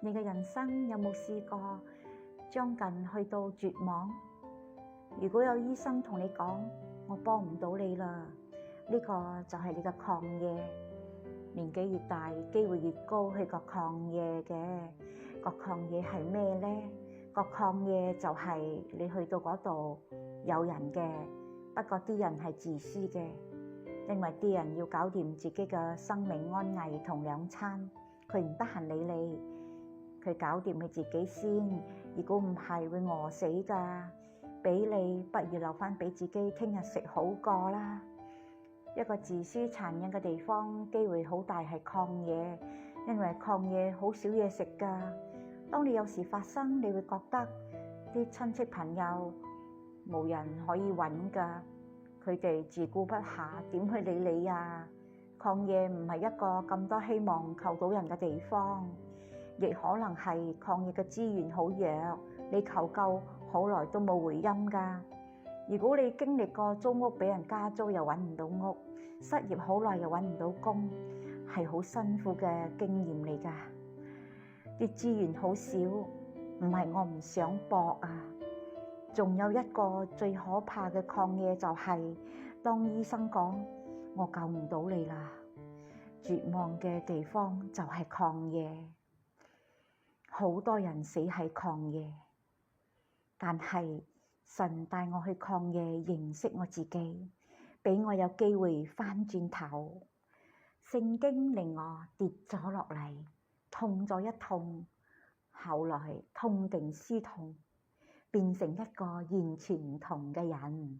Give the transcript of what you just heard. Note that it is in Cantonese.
你嘅人生有冇試過將近去到絕望？如果有醫生同你講我幫唔到你啦，呢個就係你嘅曠野。年紀越大，機會越高去個曠野嘅。個曠野係咩呢？個曠野就係你去到嗰度有人嘅，不過啲人係自私嘅，因為啲人要搞掂自己嘅生命安危同兩餐，佢唔得閒理你，佢搞掂佢自己先。如果唔係會餓死噶，俾你不如留翻俾自己，聽日食好過啦。一個自私殘忍嘅地方，機會好大係曠野，因為曠野好少嘢食噶。當你有事發生，你會覺得啲親戚朋友冇人可以揾噶，佢哋自顧不暇，點去理你啊？曠野唔係一個咁多希望求到人嘅地方，亦可能係曠野嘅資源好弱，你求救好耐都冇回音噶。如果你經歷過租屋俾人加租又揾唔到屋，失業好耐又揾唔到工，係好辛苦嘅經驗嚟噶。啲資源好少，唔係我唔想搏啊。仲有一個最可怕嘅曠野就係，當醫生講我救唔到你啦，絕望嘅地方就係曠野。好多人死喺曠野，但係神帶我去曠野認識我自己，俾我有機會翻轉頭。聖經令我跌咗落嚟，痛咗一痛，後來痛定思痛，變成一個完全唔同嘅人。